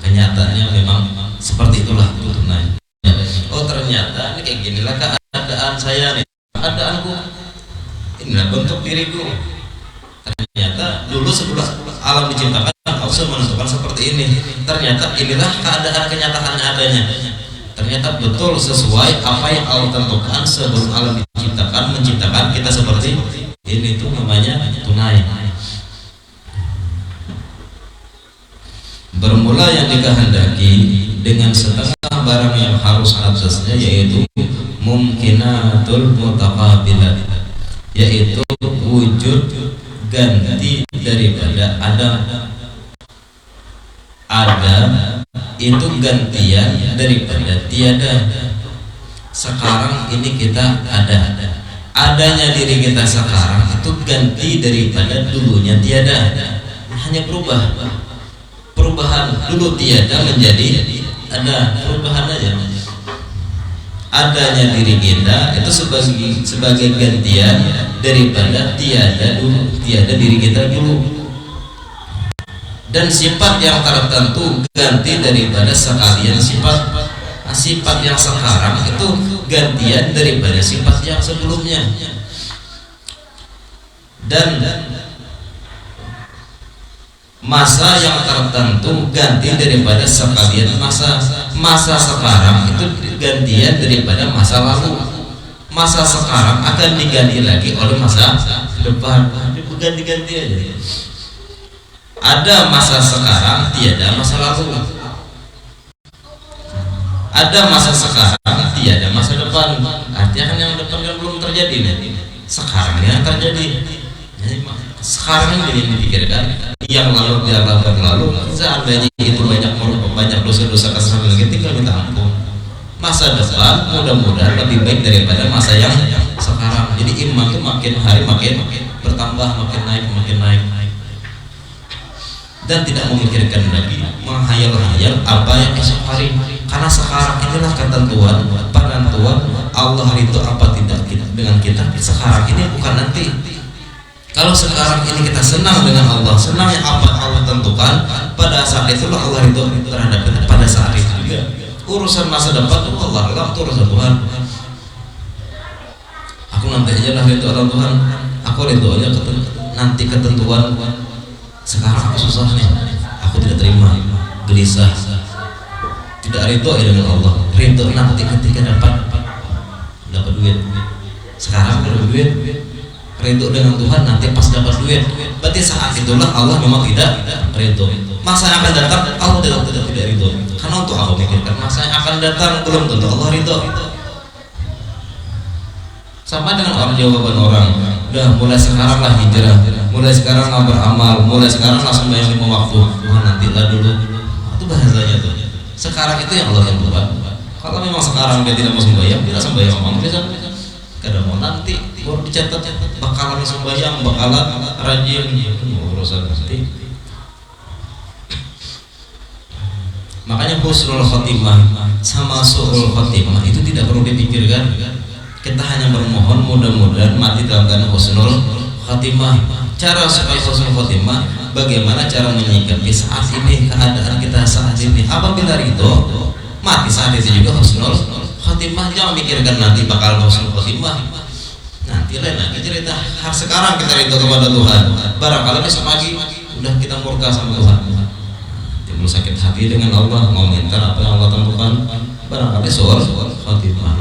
Kenyataannya memang seperti itulah tunai. Oh ternyata ini kayak ginilah keadaan saya nih. Keadaanku. Inilah bentuk diriku. Ternyata dulu sebelum alam diciptakan Allah menentukan seperti ini. Ternyata inilah keadaan kenyataannya adanya. Ternyata betul sesuai apa yang Allah tentukan sebelum alam diciptakan, menciptakan kita seperti ini. Itu namanya tunai. Bermula yang dikehendaki dengan setengah barang yang harus atasnya, yaitu mumkinatul mutaqabilat, yaitu wujud ganti daripada ada itu gantian daripada tiada. Sekarang ini kita adanya diri kita sekarang itu ganti daripada dulunya tiada. Hanya perubahan dulu tiada menjadi ada, perubahan aja. Adanya diri kita itu sebagai gantian daripada tiada diri kita dulu. Dan sifat yang tertentu ganti daripada sekalian sifat yang sekarang itu gantian daripada sifat yang sebelumnya. Dan masa yang tertentu ganti daripada sekalian masa sekarang itu gantian daripada masa lalu. Masa sekarang akan diganti lagi oleh masa depan. Ganti-ganti aja. Ada masa sekarang, tiada masa lalu. Ada masa sekarang, tiada masa depan. Artinya kan yang depan kan belum terjadi nih. Sekarang yang terjadi. Jadi, sekarang ini dipikirkan, yang lalu biarlah berlalu. Seandainya itu banyak dosa-dosa kesalahan lagi, tinggal minta ampun. Masa depan mudah-mudahan lebih baik daripada masa yang sekarang. Jadi iman itu makin hari makin bertambah, makin naik. Dan tidak memikirkan lagi, menghayal-hayal apa yang esok hari. Karena sekarang inilah ketentuan, penentuan Allah itu apa tidak dengan kita sekarang ini, bukan nanti. Kalau sekarang ini kita senang dengan Allah, senang yang apa Allah tentukan, pada saat itulah Allah itu terhadap kita pada saat itu juga. Urusan masa depan itu Allah itu urusan Tuhan. Aku nanti aja lah itu orang Tuhan. Aku itu aja nanti ketentuan. Sekarang aku susah nih, aku tidak terima, gelisah, tidak ridho ya dengan Allah. Ridho nanti ketika dapat duit. Sekarang dapat duit, ridho dengan Tuhan nanti pas dapat duit. Berarti saat itulah Allah memang tidak ridho. Masa yang akan datang Allah tidak ridho. Karena untuk aku mikirkan masa yang akan datang belum tentu Allah ridho. Sama dengan orang jawaban orang, udah mulai sekarang lah hijrah, mulai sekarang lah beramal, mulai sekarang langsung bayar 5 waktu. Wah nantilah dulu. Itu bahasanya tuh. Sekarang itu yang Allah yang Tuhan. Kalau memang sekarang dia tidak mau sembahyang, dia sembahyang mau bisa. Kadang mau nanti baru dicatat bakalan sembahyang, bakalan rajin. Urusan nanti. Makanya husnul khotimah sama su'ul khotimah itu tidak perlu dipikirkan. Kita hanya bermohon mudah-mudahan mati dalam keadaan husnul khotimah. Cara supaya husnul khotimah, bagaimana cara menyikapi saat ini, keadaan kita saat ini. Apabila ridho, mati saat itu juga husnul khotimah. Jangan mikirkan nanti bakal husnul khotimah, nanti lain lagi cerita. Sekarang kita ridho kepada Tuhan, barangkali besok pagi udah kita murka sama Tuhan, timbul sakit hati dengan Allah, mau minta apa yang Allah tentukan, barangkali suul khotimah.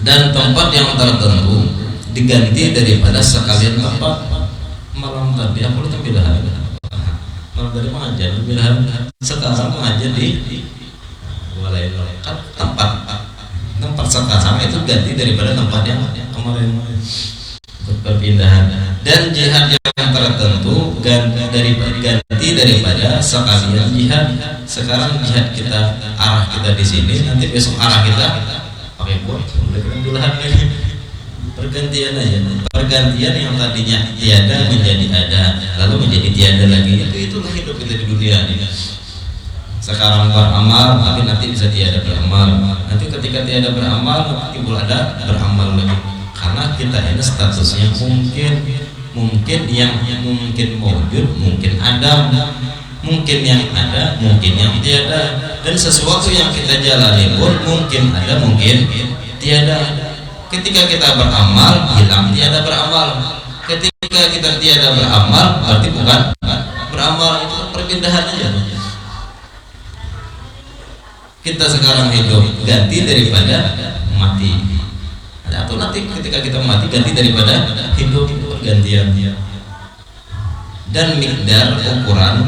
Dan tempat yang tertentu diganti daripada sekalian tempat. Malam tadi aku lihat pilihan, malam tadi mengajar pilihan, sekarang mengajar di walai kan tempat sekarang itu ganti daripada tempat yang kemarin perpindahan. Dan jihad yang tertentu ganti daripada sekalian jihad. Sekarang jihad kita arah kita di sini, nanti besok arah kita pakai buat pilihan lagi. Pergantian aja, pergantian yang tadinya tiada menjadi ada, lalu menjadi tiada lagi. Itulah hidup kita di dunia ini. Sekarang beramal, tapi nanti bisa tiada beramal. Nanti ketika tiada beramal, nanti timbul ada beramal lagi. Karena kita ini statusnya mungkin yang mungkin wujud, mungkin ada, mungkin yang ada, mungkin yang tiada. Dan sesuatu yang kita jalani pun mungkin ada, mungkin tiada. Ketika kita beramal, hilang tiada beramal. Ketika kita tiada beramal, berarti bukan beramal. Itu perpindahan aja. Kita sekarang hidup ganti daripada mati, atau nanti ketika kita mati ganti daripada hidup, pergantian. Dan mikdar ukuran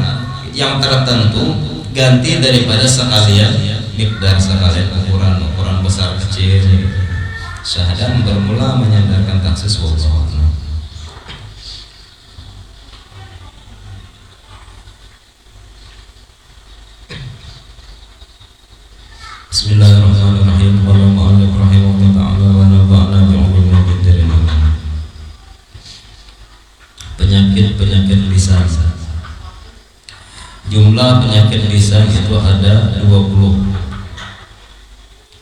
yang tertentu ganti daripada sekalian mikdar, sekalian ukuran besar kecil. Syahadah bermula menyandarkan taksis wallahu a'lam. Bismillahirrahmanirrahim. Allahumma rahimahullah ta'ala wa nafa'na bi'ulumina biddarin. Penyakit lisan. Jumlah penyakit lisan itu ada 20.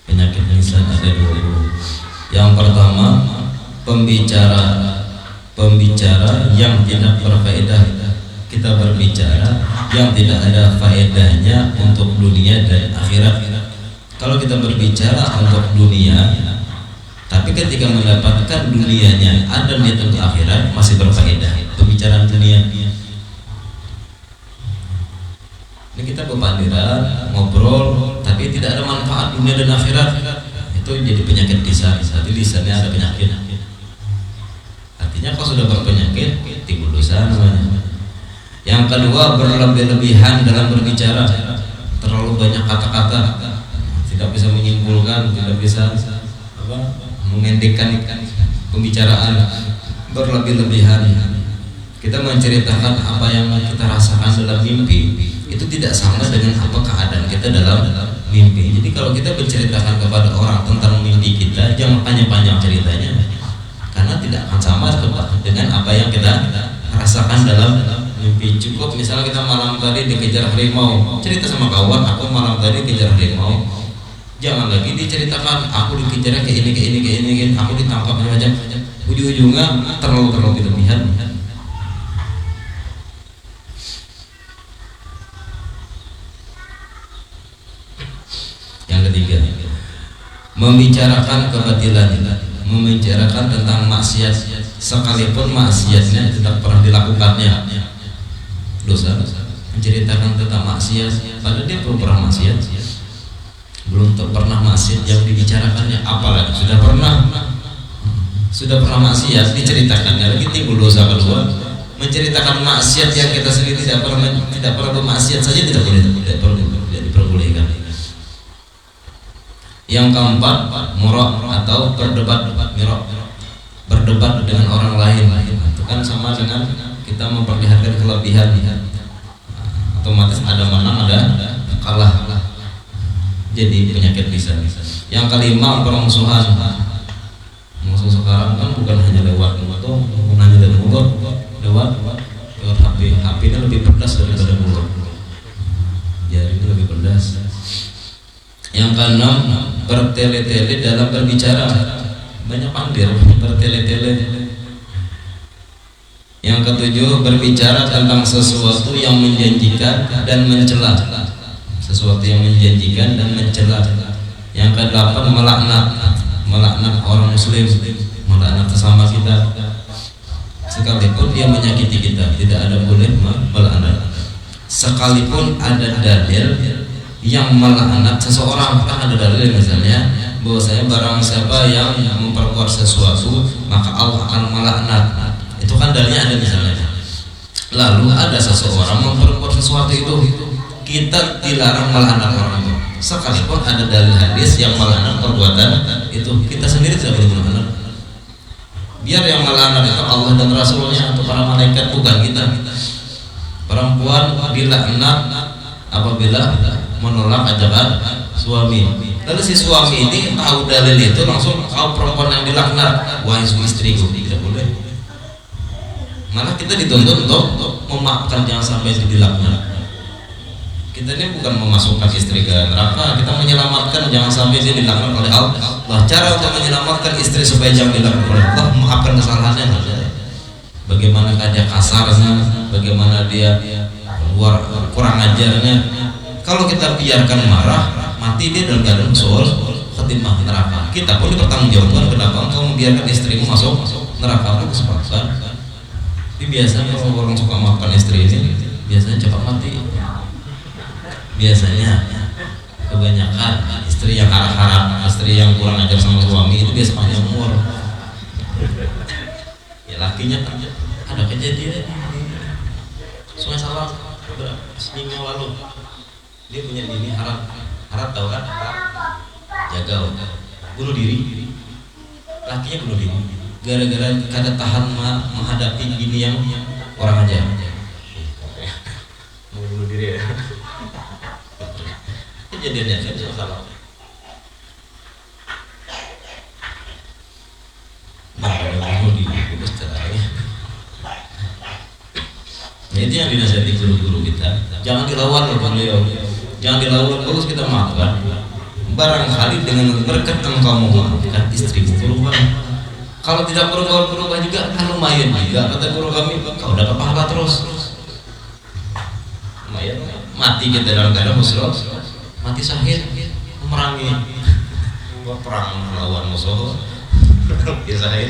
Penyakit lisan ada 20. Yang pertama, pembicara yang tidak berfaedah. Kita berbicara yang tidak ada faedahnya untuk dunia dan akhirat. Kalau kita berbicara untuk dunia, tapi ketika mendapatkan dunianya ada niat untuk akhirat, masih berfaedah. Pembicaraan dunia. Ini kita berpandiran, ngobrol, tapi tidak ada manfaat dunia dan akhirat. Itu jadi penyakit lisan. Jadi lisannya ada penyakit. Artinya kalau sudah berpenyakit, timbul dosa namanya. Yang kedua, berlebih-lebihan dalam berbicara, terlalu banyak kata-kata, tidak bisa menyimpulkan, tidak bisa mengendekkan pembicaraan, berlebih-lebihan. Kita menceritakan apa yang kita rasakan dalam mimpi, itu tidak sama dengan apa keadaan kita dalam mimpi. Jadi kalau kita menceritakan kepada orang tentang mimpi kita, jangan panjang-panjang ceritanya, karena tidak akan sama dengan apa yang kita rasakan dalam mimpi. Cukup misalnya kita malam tadi dikejar harimau, cerita sama kawan, aku malam tadi dikejar harimau. Jangan lagi diceritakan aku dikejar kayak ini, aku ditangkap macam-macam. Ujung-ujungnya terlalu berlebihan. Yang ketiga, membicarakan kebatilan, membicarakan tentang maksiat, sekalipun maksiatnya tidak pernah dilakukannya, dosa. Menceritakan tentang maksiat, padahal dia belum pernah maksiat, belum pernah maksiat yang dibicarakannya, apalagi sudah pernah maksiat diceritakannya lagi, timbul dosa kedua. Menceritakan maksiat yang kita sendiri tidak pernah bermaksiat saja tidak diperbolehkan. Yang keempat, murah atau berdebat dengan orang lain. Itu kan sama dengan kita memperlihatkan kelebihan. Otomatis ada menang, ada kalah. Jadi penyakit lisan. Yang kelima, permusuhan. Musuh sekarang kan bukan hanya lewat motor, bukan hanya dari mulut, lewat HP. HP-nya lebih pedas daripada mulut. Jari lebih pedas. Yang keenam, bertele-tele dalam berbicara. Banyak pandir bertele-tele. Yang ketujuh, berbicara tentang sesuatu yang menjanjikan dan mencela. Sesuatu yang menjanjikan dan mencela. Yang kedelapan, melaknat orang muslim, melaknat sesama kita. Sekalipun dia menyakiti kita, tidak ada boleh melaknat. Sekalipun ada dalil yang melaknat seseorang, kan ada dalil misalnya bahwasanya barang siapa yang memperkuat sesuatu maka Allah akan melaknat. Itu kan dalilnya ada misalnya. Lalu ada seseorang memperkuat sesuatu itu, kita dilarang melaknat orang itu. Sekalipun ada dalil hadis yang melaknat perbuatan itu, kita sendiri tidak boleh melaknat. Biar yang melaknat itu Allah dan Rasulnya atau para malaikat, bukan kita. Perempuan dilaknat apabila menolak ajakan suami. Lalu si suami ini tahu dalil itu, langsung kau perempuan yang dilaknat, wahai istriku, tidak boleh. Malah kita dituntut untuk memaafkan, jangan sampai itu dilaknat. Kita ini bukan memasukkan istri ke neraka, kita menyelamatkan jangan sampai dia dilaknat oleh Allah. Cara untuk menyelamatkan istri supaya jangan dilaknat oleh Allah, maafkan kesalahannya. Bagaimana dia kasarnya, bagaimana dia kurang ajarnya. Kalau kita biarkan marah, mati dia dalam keadaan soal khatimah neraka. Kita pun dipertanggungjawabkan, kenapa engkau membiarkan istrimu masuk neraka? Itu kesepakatan. Tapi biasanya kalau orang suka maafkan istri ini, biasanya cepat mati. Biasanya kebanyakan istri yang harap-harap, istri yang kurang ajar sama suami itu biasa panjang umur. Ya lakinya ada kejadian Sungai Salam seminggu lalu, dia punya bini harap tahu kan, jaga bunuh diri, lakinya bunuh diri gara-gara kada tahan menghadapi bini yang orang ajar. Mau bunuh diri ya. Kejadiannya saya salah. Bunuh diri terus caranya. Itu yang dinasihati guru-guru kita, jangan dilawan oleh beliau, jangan dilawan, bagus kita maafkan. Barangkali dengan berkat engkau memaafkan, istrimu berubah. Kalau tidak berubah juga, kan lumayan juga. Kata guru kami, kau dapat pahala terus. Lumayan, mati kita dalam keadaan muslim, mati syahid, memerangi, perang melawan musuh, mati syahid.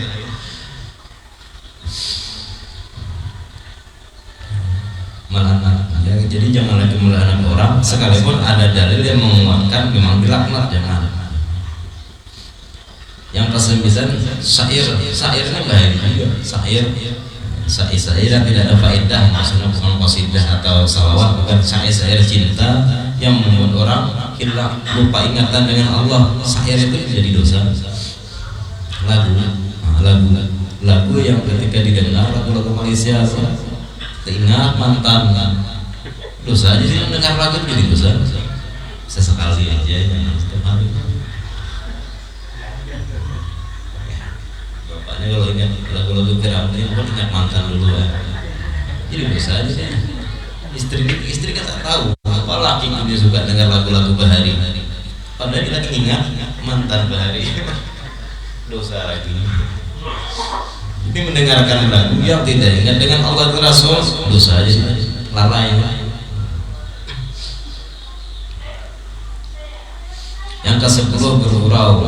Melaknat, ya, jadi jangan lagi melaknat orang, sekalipun ada dalil yang menguatkan memang dilaknat, jangan. Yang kesembilan, syairnya baik juga. Syair yang tidak ada faedah, maksudnya bukan qasidah atau salawat, bukan syair cinta yang membuat orang hilang, lupa ingatan dengan Allah. Syair itu jadi dosa. Lagu yang ketika didengar, lagu Malaysia, teringat mantan, dosa aja sih mendengar lagu jadi dosa. Sesekali aja, setiap hari. Bapaknya kalau ingat lagu-lagu Firauni, kok ingat mantan dulu ya. Jadi dosa aja sih. Istri kan tak tahu apa laki dia suka dengar lagu-lagu Bahari. Padahal dia lagi ingat mantan Bahari. Dosa lagi. Ini mendengarkan lagu yang tidak ingat dengan Allah dan Rasul, dosa aja, lalai. Yang ke-10, bergurau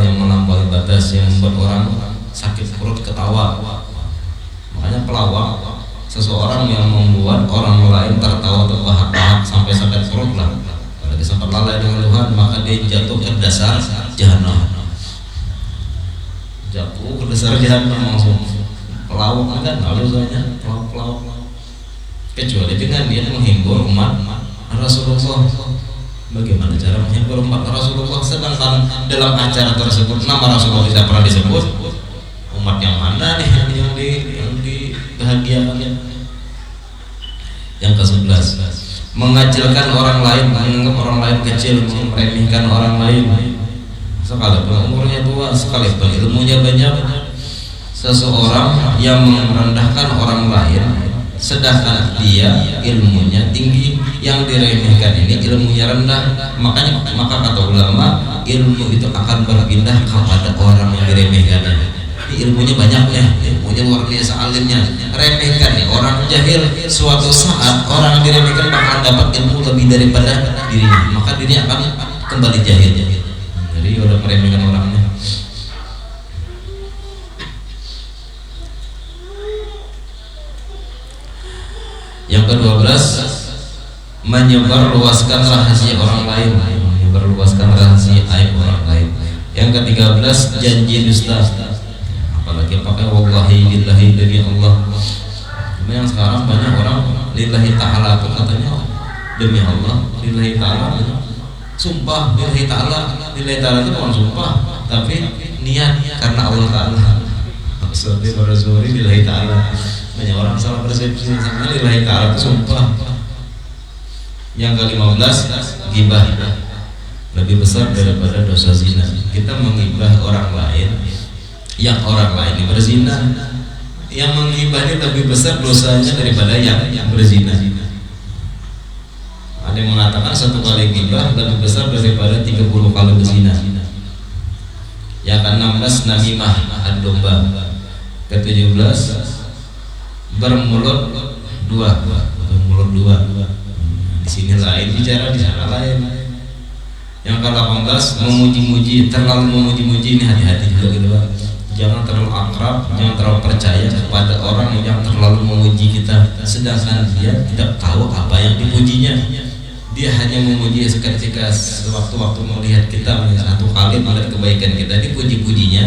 yang melampaui batas, yang membuat orang sakit perut, ketawa. Makanya pelawak, seseorang yang membuat orang lain tertawa terbahak-bahak sampai sakit perut lah. Kalau dia sempat lalai dengan Tuhan, maka dia jatuh ke dasar jahanam. Jatuh ke dasar jahanam langsung. Pelawak kan lalu soalnya pelawak. Kecuali dengan dia menghibur umat Rasulullah. Bagaimana cara menghibur umat Rasulullah sedangkan dalam acara tersebut nama Rasulullah tidak pernah disebut? Umat yang mana nih yang dibahagiakannya? Yang ke-11, mengacilkan orang lain, menganggap orang lain kecil, meremehkan orang lain. Sekalipun umurnya tua, sekalipun ilmunya banyak, seseorang yang merendahkan orang lain sedangkan dia ilmunya tinggi, yang diremehkan ini ilmunya rendah, maka kata ulama ilmu itu akan berpindah kepada orang yang diremehkan. ilmunya banyaknya, ilmunya luar biasa, alimnya, remehkan ya orang jahil. Suatu saat orang diremehkan bakal dapat ilmu lebih daripada dirinya, maka dirinya akan kembali jahil. Jadi udah meremehkan orangnya. Yang ke-12, menyebarluaskan rahasia orang lain, menyebarluaskan rahasia aib orang lain. Yang ke-13, janji dusta, apalagi pakai wallahi billahi demi Allah. Cuma yang sekarang banyak orang lillahi ta'ala itu katanya demi Allah, lillahi ta'ala, sumpah lillahi ta'ala. Lillahi ta'ala itu bukan sumpah, tapi niat karena Allah Ta'ala. Maksudnya berzuri lillahi ta'ala. Banyak orang salah persepsi sama lillahi ta'ala itu sumpah. Yang ke-15, ghibah, lebih besar daripada dosa zina. Kita menghibah orang lain, yang orang lain ini berzina. Yang menghibah ini lebih besar dosanya daripada yang berzina. Ada yang mengatakan 1 kali ghibah lebih besar daripada 30 kali berzina. Yang ke-16, namimah, adu domba. Ke-17, bermulut dua. Di sini lain bicara, di sana lain. Yang ke-18, memuji-muji, terlalu memuji-muji. Ini hati-hati juga gitu Pak. Jangan terlalu akrab, jangan terlalu percaya kepada orang yang terlalu memuji kita, sedangkan dia tidak tahu apa yang dipujinya. Dia hanya memuji seketika sewaktu-waktu melihat kita, satu kali melihat kebaikan kita dipuji-pujinya.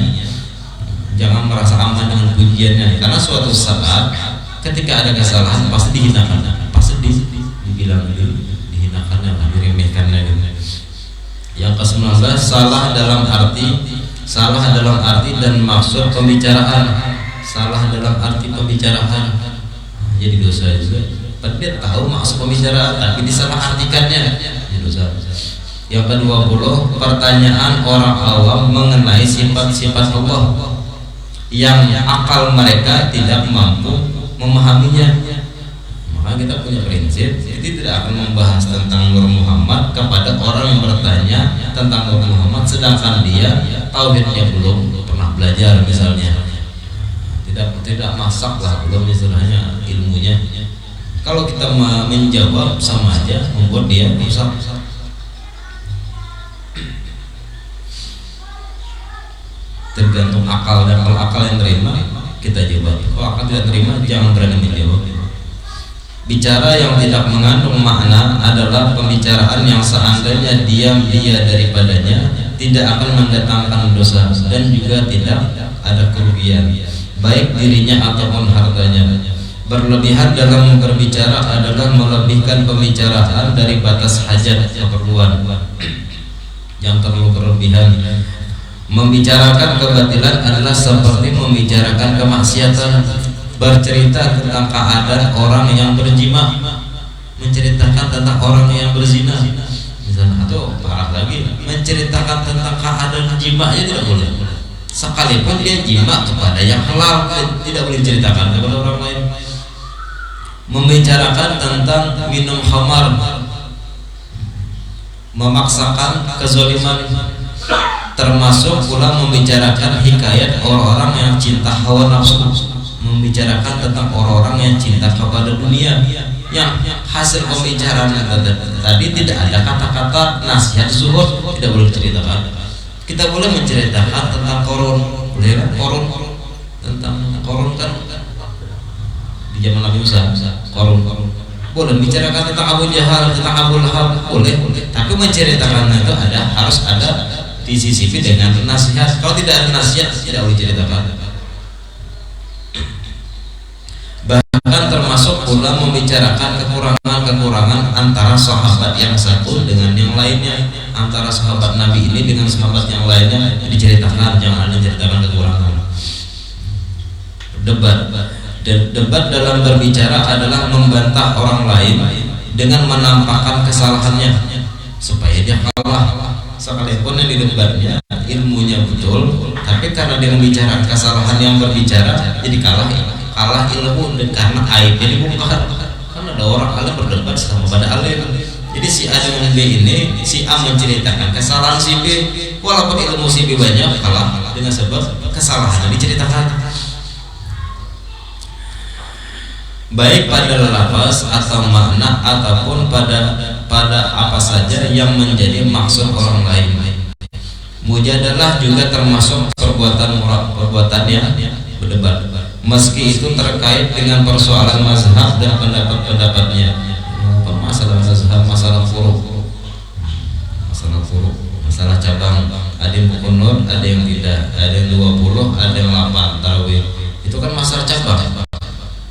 Jangan merasa aman dengan pujiannya, karena suatu saat ketika ada kesalahan pasti dihinakan, pasti dibilang dihinakannya, diremehkannya. Yang ke-19, salah dalam arti dan maksud pembicaraan. Salah dalam arti pembicaraan jadi dosa juga. Padahal dia tahu maksud pembicaraan tapi disalah artikannya, jadi dosa. Yang ke-20, pertanyaan orang awam mengenai sifat-sifat Allah yang akal mereka tidak mampu memahaminya. Maka kita punya prinsip, jadi tidak akan membahas tentang Nur Muhammad kepada orang yang bertanya tentang Nur Muhammad sedangkan dia tauhidnya belum pernah belajar misalnya, tidak masak lah belum istilahnya ilmunya. Kalau kita menjawab sama aja membuat dia rusak. Tergantung akal, dan kalau akal yang terima kita jawab, kalau akal tidak terima jangan berani menjawab. Bicara yang tidak mengandung makna adalah pembicaraan yang seandainya diam dia daripadanya tidak akan mendatangkan dosa dan juga tidak ada kerugian baik dirinya ataupun hartanya. Berlebihan dalam berbicara adalah melebihkan pembicaraan dari batas hajat keperluan yang terlalu berlebihan. Membicarakan kebatilan adalah seperti membicarakan kemaksiatan. Bercerita tentang keadaan orang yang berjima, menceritakan tentang orang yang berzina misalnya, atau parah lagi menceritakan tentang keadaan jimanya tidak boleh, sekalipun dia jima kepada yang halal tidak boleh diceritakan kepada orang lain. Membicarakan tentang minum khamar, memaksakan kezaliman, termasuk pula membicarakan hikayat orang-orang yang cinta hawa nafsu, membicarakan tentang orang-orang yang cinta kepada dunia, yang hasil pembicaraan tadi tidak ada kata-kata nasihat zuhud, tidak boleh diceritakan. Kita boleh menceritakan tentang korun, boleh kan? Korun tentang korun kan di zaman Nabi Musa, korun boleh bicarakan tentang Abu Jahal, tentang Abu Lahab, boleh. Tapi menceritakan itu harus ada disisipi dengan nasihat. Kalau tidak ada nasihat tidak boleh diceritakan. Bahkan termasuk pula membicarakan kekurangan-kekurangan antara sahabat yang satu dengan yang lainnya, antara sahabat Nabi ini dengan sahabat yang lainnya diceritakan, jangan diceritakan kekurangan. Debat dalam berbicara adalah membantah orang lain dengan menampakkan kesalahannya supaya dia kalah. Sekalipun yang didebatnya ilmunya betul, tapi karena dia membicarakan kesalahan yang berbicara jadi kalah ilmu, dan karena aib ini bongkar. Kan ada orang alim berdebat sama pada alim. Jadi si A dengan B ini, si A menceritakan kesalahan si B, walaupun ilmu si B banyak kalah dengan sebab kesalahan yang diceritakan, baik pada lafaz atau makna ataupun pada apa saja yang menjadi maksud orang lain. Mujadalah juga termasuk perbuatan yang berdebat, meski itu terkait dengan persoalan mazhab dan pendapat-pendapatnya. Masalah mazhab, masalah furu', masalah cabang, ada yang kunut, ada yang tidak, ada yang 20, ada yang 8 tarawih. Itu kan masalah cabang.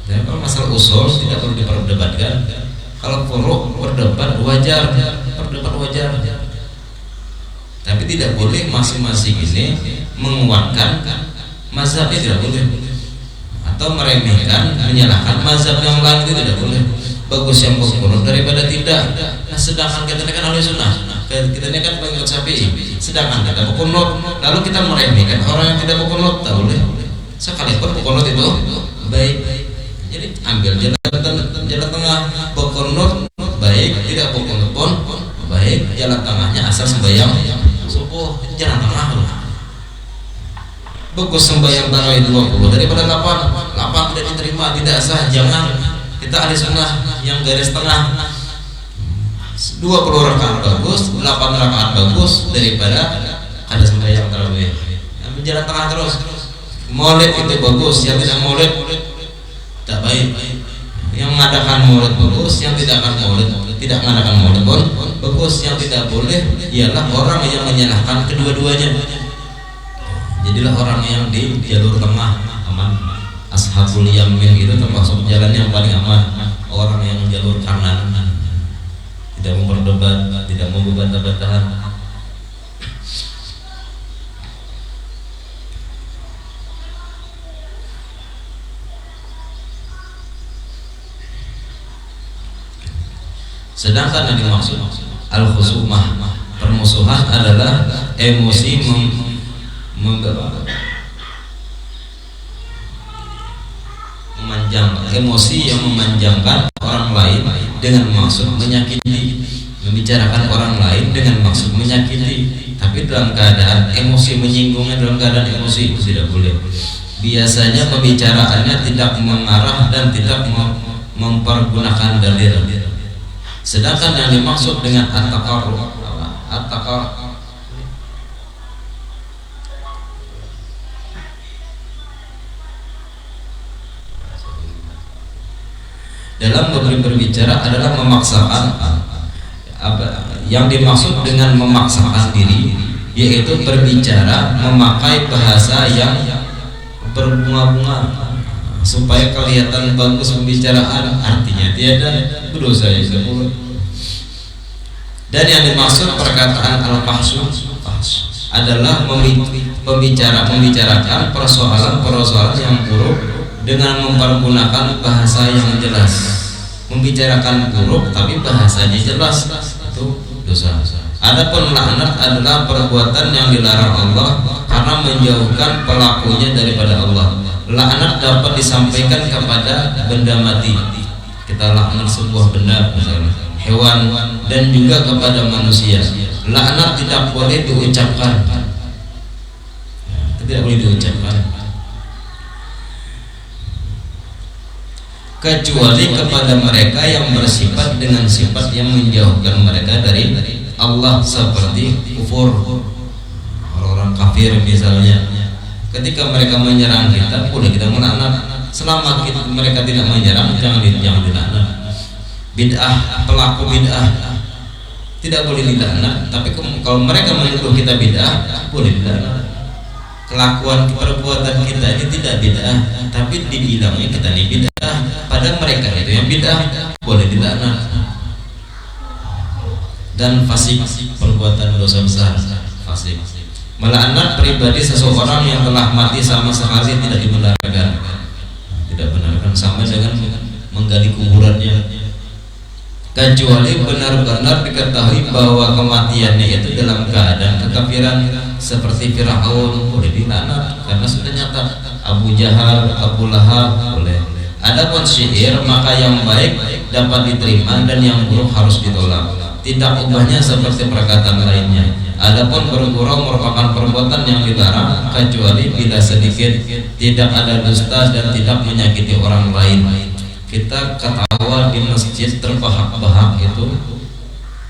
Dan kalau masalah usul tidak perlu diperdebatkan. Kalau furu' berdebat wajar, tapi tidak boleh masing-masing ini menguatkan mazhabnya, tidak boleh, atau meremehkan, menyalahkan mazhab yang lain, itu tidak boleh. Bagus yang berkunut daripada tidak. Nah, sedangkan kita ini kan ahli sunnah, kita ini kan pengikut Syafi'i, sedangkan kita berkunut lalu kita meremehkan orang yang tidak berkunut, tak boleh. Sekalipun berkunut itu baik. Jadi ambil jalan tengah, berkunut baik, tidak berkunut pun baik, jalan tengahnya asal sembahyang subuh, jalan tengah loh. Bagus sembahyang tarawih 20 daripada 8 tidak diterima, tidak sah. Jangan, kita ahli sunnah yang garis tengah. 20 rakaat bagus, 8 rakaat bagus daripada ada sembahyang tarawih. Jalan tengah terus. Maulid itu bagus, yang tidak maulid tak baik. Yang mengadakan maulid bagus, yang tidak mengadakan maulid pun bagus. Yang tidak boleh ialah orang yang menyalahkan kedua-duanya. Jadilah orang yang di jalur tengah, aman. Ashabul yamin itu termasuk jalan yang paling aman. Orang yang jalur kanan, tidak mau berdebat, tidak mau berbantah-bantahan. Sedangkan yang dimaksud al-khusumah, permusuhan, adalah emosi emosi yang memanjangkan orang lain dengan maksud menyakiti, membicarakan orang lain dengan maksud menyakiti, tapi dalam keadaan emosi, menyinggungnya dalam keadaan emosi, itu tidak boleh. Biasanya pembicaraannya tidak mengarah dan tidak mempergunakan dalil. Sedangkan yang dimaksud dengan at-taqarrub, dalam berbicara adalah memaksakan. Yang dimaksud dengan memaksakan diri yaitu berbicara memakai bahasa yang berbunga-bunga supaya kelihatan bagus pembicaraan, artinya tiada berdosa ya. Dan yang dimaksud perkataan al-fahsy adalah membicarakan persoalan yang buruk dengan mempergunakan bahasa yang jelas. Membicarakan buruk tapi bahasanya jelas, itu dosa. Adapun laknat adalah perbuatan yang dilarang Allah karena menjauhkan pelakunya daripada Allah. Laknat dapat disampaikan kepada benda mati, kita laknat sebuah benda, misalnya hewan, dan juga kepada manusia. Laknat tidak boleh diucapkan, kecuali kepada mereka yang bersifat dengan sifat yang menjauhkan mereka dari Allah, seperti kufur, orang-orang kafir misalnya. Ketika mereka menyerang kita, boleh kita melaknat. Selama mereka tidak menyerang, jangan dilaknat. Bid'ah, pelaku bid'ah tidak boleh dilaknat. Tapi kalau mereka menuduh kita bid'ah, boleh dilaknat. Kelakuan perbuatan kita ini tidak bid'ah, tapi dibilangnya kita ini bid'ah, padahal mereka itu yang bid'ah, boleh dilaknat. Dan fasik, perbuatan dosa besar, fasik. Melaknat pribadi seseorang yang telah mati sama sekali tidak dibenarkan, sama dengan menggali kuburannya, kecuali benar-benar diketahui bahwa kematiannya itu dalam keadaan kekafiran, seperti Fir'aun, boleh dilaknat karena sudah nyata. Abu Jahal, Abu Lahab, boleh. Adapun syair, maka yang baik dapat diterima dan yang buruk harus ditolak. Tidak ubahnya seperti perkataan lainnya. Adapun bergurau merupakan perbuatan yang dilarang kecuali bila sedikit, tidak ada dusta dan tidak menyakiti orang lain. Kita ketawa di masjid terbahak-bahak itu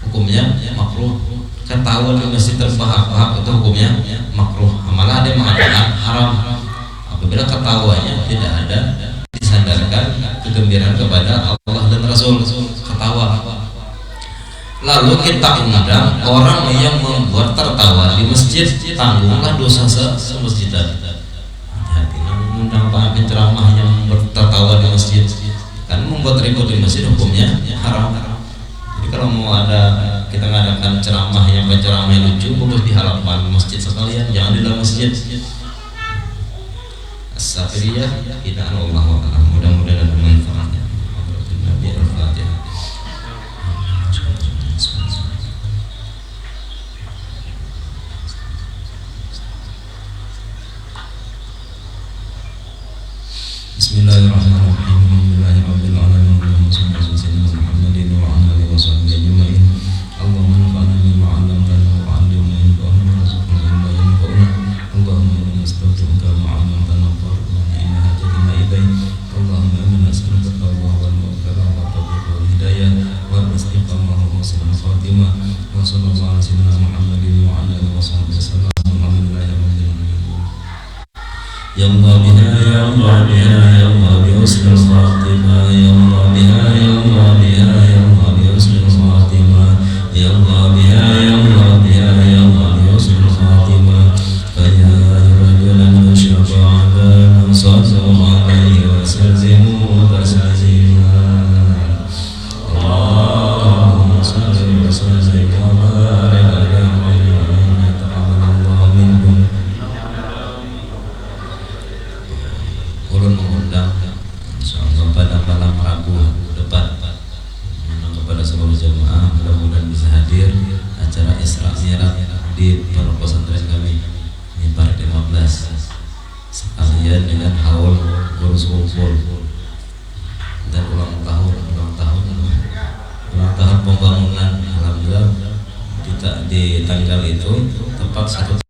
hukumnya makruh. Ketawa di masjid terbahak-bahak itu hukumnya makruh. Malah ada yang mengatakan haram apabila ketawanya tidak ada disandarkan kegembiraan kepada Allah dan Rasul. Ketawa. Lalu kita undang orang yang membuat tertawa di masjid, tanggunglah dosa semasjidan. Hati-hati mengundang penceramah yang bertertawa di masjid, kan membuat ribut di masjid, hukumnya haram. Jadi kalau mau ada kita ngadakan ceramah yang lucu, bagus di halaman masjid sekalian, jangan di dalam masjid. As-safiriyah kita Allah wa mudah-mudahan ada manfaatnya. Nabi Al-Fatihah. Bismillahirrahmanirrahim. Alhamdulillahirabbil alamin. Allahumma shalli ala sayyidina Muhammadin wa ala alihi wa sahbihi ajma'in. Allahumma anfa'na bima 'allamtana wa 'allimna yanfa'una warzuqna ilman yanfa'una. Allahumma inna nas'aluka ma 'allamtana warzuqna inna hajatna ilayk. Allahumma inna nas'aluka tawbah wal maghfirah wa tawfiq wal hidayah wal istiqamah wa husnul khatimah. Wa sallallahu ala sayyidina Muhammadin wa ala alihi wa sahbihi wasallam. Alhamdulillahirabbil alamin. Ya Allah biha ya Allah biha ya Allah bi husnul khatimah ya Allah biha ya Allah biha ya Allah bi husnul khatimah ya Allah biha ya Allah biha ya Allah bi husnul khatimah fa ya rajulan syafa'ana sallallahu alaihi wa sallimu taslima Allahumma salli wa sallim wa barik ala Muhammadin taqabbalallahu minkum. Ulun mengundang insyaallah pada malam Rabu depan kepada seluruh jemaah, mudah-mudahan bisa hadir acara Isra Mi'raj di Pondok Pesantren kami di Park 15 sekalian dengan haul urus kumpul dan ulang tahun pembangunan. Alhamdulillah di tanggal itu tepat 1